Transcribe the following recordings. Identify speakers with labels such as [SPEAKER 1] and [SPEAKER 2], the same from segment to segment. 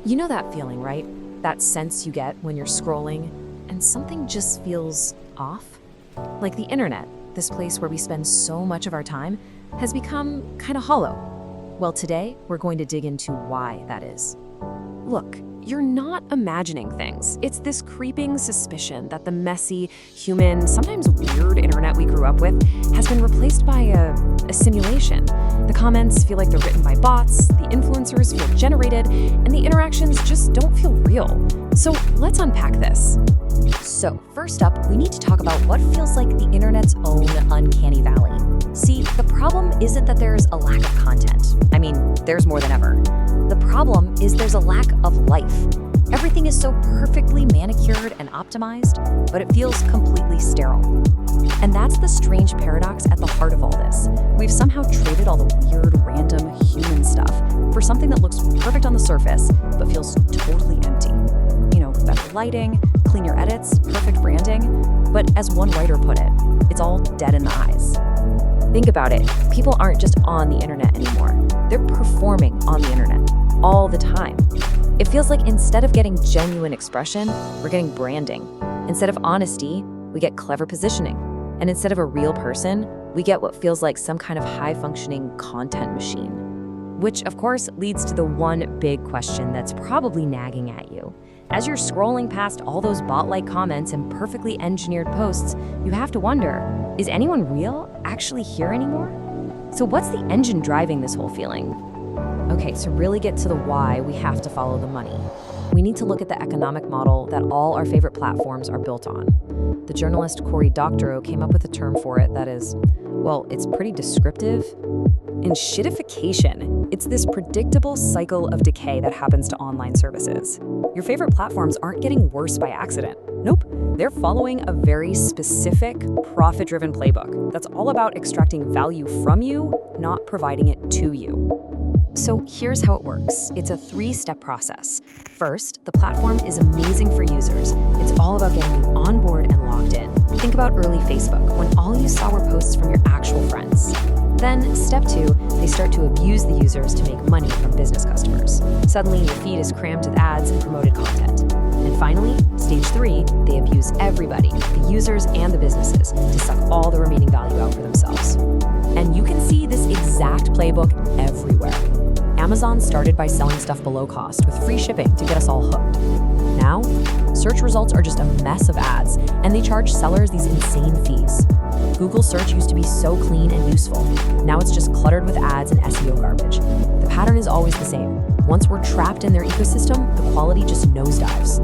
[SPEAKER 1] You know that feeling, right? That sense you get when you're scrolling and something just feels off? Like the internet, this place where we spend so much of our time, has become kind of hollow. Well, today we're going to dig into why that is. Look, you're not imagining things. It's this creeping suspicion that the messy, human, sometimes weird internet we grew up with has been replaced by a simulation. The comments feel like they're written by bots, the influencers feel generated, and the interactions just don't feel real. So let's unpack this. So first up, we need to talk about what feels like the internet's own uncanny valley. See, the problem isn't that there's a lack of content. I mean, there's more than ever. The problem is there's a lack of life. Everything is so perfectly manicured and optimized, but it feels completely sterile. And that's the strange paradox at the heart of all this. We've somehow traded all the weird, random, human stuff for something that looks perfect on the surface, but feels totally empty. You know, better lighting, cleaner edits, perfect branding. But as one writer put it, it's all dead in the eyes. Think about it. People aren't just on the internet anymore. They're performing on the internet all the time. It feels like instead of getting genuine expression, we're getting branding. Instead of honesty, we get clever positioning. And instead of a real person, we get what feels like some kind of high-functioning content machine. Which, of course, leads to the one big question that's probably nagging at you. As you're scrolling past all those bot-like comments and perfectly engineered posts, you have to wonder, is anyone real actually here anymore? So what's the engine driving this whole feeling? Okay, to really get to the why, we have to follow the money. We need to look at the economic model that all our favorite platforms are built on. The journalist Cory Doctorow came up with a term for it that is, well, it's pretty descriptive. Enshittification. It's this predictable cycle of decay that happens to online services. Your favorite platforms aren't getting worse by accident. Nope, they're following a very specific, profit-driven playbook that's all about extracting value from you, not providing it to you. So here's how it works. It's a three-step process. First, the platform is amazing for users. It's all about getting you on board and logged in. Think about early Facebook, when all you saw were posts from your actual friends. Then, step two, they start to abuse the users to make money from business customers. Suddenly, your feed is crammed with ads and promoted content. And finally, stage three, they abuse everybody, the users and the businesses, to suck all the remaining value out for themselves. And you can see this exact playbook everywhere. Amazon started by selling stuff below cost with free shipping to get us all hooked. Now, search results are just a mess of ads, and they charge sellers these insane fees. Google search used to be so clean and useful. Now it's just cluttered with ads and SEO garbage. The pattern is always the same. Once we're trapped in their ecosystem, the quality just nosedives.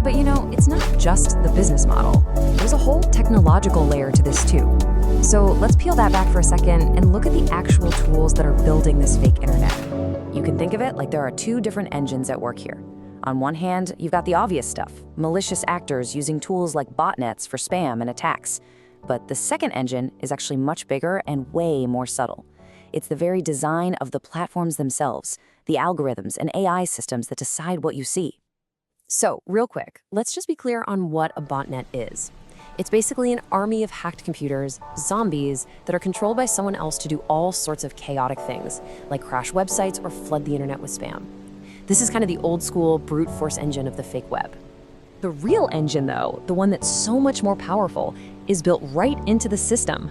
[SPEAKER 1] But you know, it's not just the business model. There's a whole technological layer to this too. So let's peel that back for a second and look at the actual tools that are building this fake internet. You can think of it like there are two different engines at work here. On one hand, you've got the obvious stuff, malicious actors using tools like botnets for spam and attacks. But the second engine is actually much bigger and way more subtle. It's the very design of the platforms themselves, the algorithms and AI systems that decide what you see. So, real quick, let's just be clear on what a botnet is. It's basically an army of hacked computers, zombies, that are controlled by someone else to do all sorts of chaotic things, like crash websites or flood the internet with spam. This is kind of the old school brute force engine of the fake web. The real engine, though, the one that's so much more powerful, is built right into the system.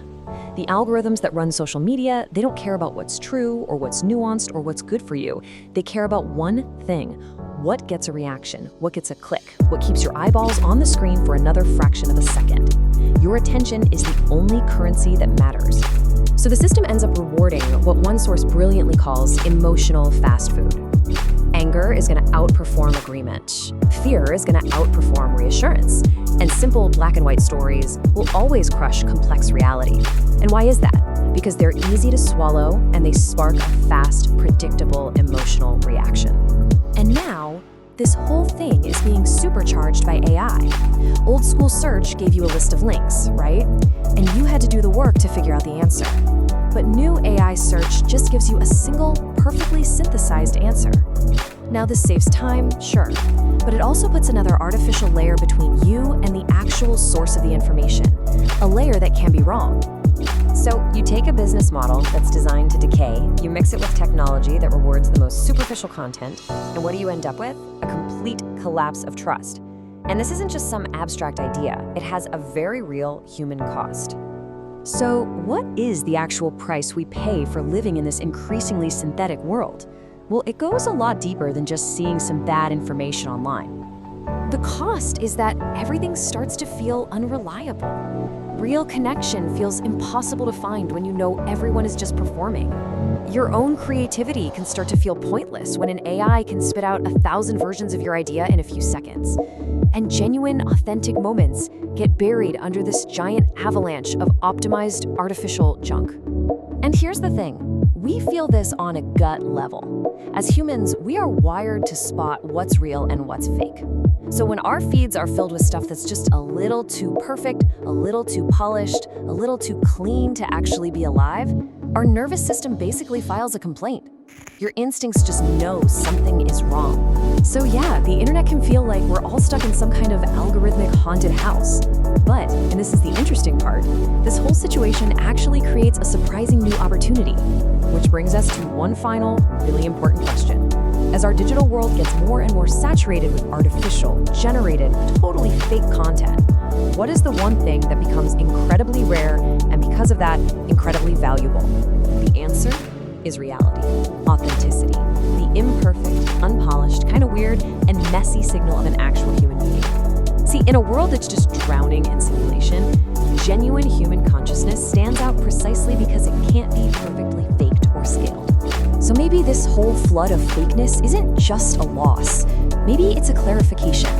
[SPEAKER 1] The algorithms that run social media, they don't care about what's true or what's nuanced or what's good for you. They care about one thing: what gets a reaction, what gets a click, what keeps your eyeballs on the screen for another fraction of a second. Your attention is the only currency that matters. So the system ends up rewarding what one source brilliantly calls emotional fast food. Anger is going to outperform agreement. Fear is going to outperform reassurance. And simple black and white stories will always crush complex reality. And why is that? Because they're easy to swallow and they spark a fast, predictable emotional reaction. And now, this whole thing is being supercharged by AI. Old school search gave you a list of links, right? And you had to do the work to figure out the answer. But new AI search just gives you a single, perfectly synthesized answer. Now this saves time, sure, but it also puts another artificial layer between you and the actual source of the information, a layer that can be wrong.
[SPEAKER 2] So you take a business model that's designed to decay, you mix it with technology that rewards the most superficial content, and what do you end up with? A complete collapse of trust. And this isn't just some abstract idea, it has a very real human cost.
[SPEAKER 1] So, what is the actual price we pay for living in this increasingly synthetic world? Well, it goes a lot deeper than just seeing some bad information online. The cost is that everything starts to feel unreliable. Real connection feels impossible to find when you know everyone is just performing. Your own creativity can start to feel pointless when an AI can spit out 1,000 versions of your idea in a few seconds. And genuine, authentic moments get buried under this giant avalanche of optimized artificial junk. And here's the thing, we feel this on a gut level. As humans, we are wired to spot what's real and what's fake. So when our feeds are filled with stuff that's just a little too perfect, a little too polished, a little too clean to actually be alive, our nervous system basically files a complaint. Your instincts just know something is wrong. So yeah, the internet can feel like we're all stuck in some kind of algorithmic haunted house. But, and this is the interesting part, this whole situation actually creates a surprising new opportunity. Which brings us to one final, really important question. As our digital world gets more and more saturated with artificial, generated, totally fake content, what is the one thing that becomes incredibly rare and because of that, incredibly valuable? The answer is reality, authenticity, the imperfect, unpolished, kind of weird, and messy signal of an actual human being. See, in a world that's just drowning in simulation, genuine human consciousness stands out precisely because it can't be perfectly faked or scaled. So maybe this whole flood of fakeness isn't just a loss. Maybe it's a clarification.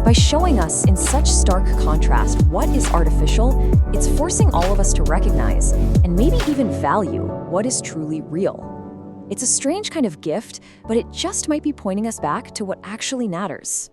[SPEAKER 1] By showing us in such stark contrast what is artificial, it's forcing all of us to recognize and maybe even value what is truly real. It's a strange kind of gift, but it just might be pointing us back to what actually matters.